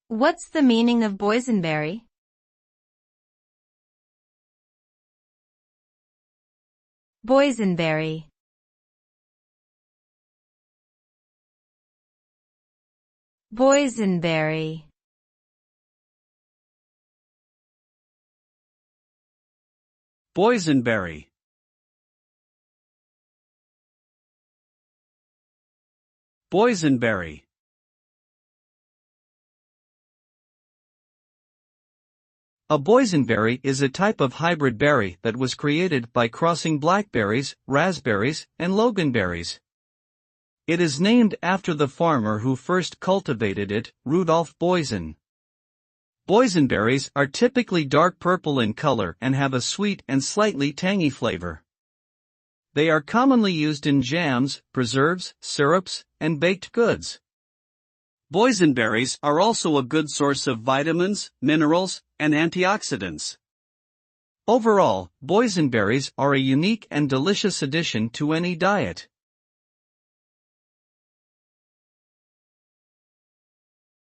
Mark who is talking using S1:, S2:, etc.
S1: What's the meaning of boysenberry? Boysenberry. Boysenberry.
S2: Boysenberry. Boysenberry. A boysenberry is a type of hybrid berry that was created by crossing blackberries, raspberries, and loganberries. It is named after the farmer who first cultivated it, Rudolph Boysen. Boysenberries are typically dark purple in color and have a sweet and slightly tangy flavor. They are commonly used in jams, preserves, syrups, and baked goods. Boysenberries are also a good source of vitamins, minerals, and antioxidants. Overall, boysenberries are a unique and delicious addition to any diet.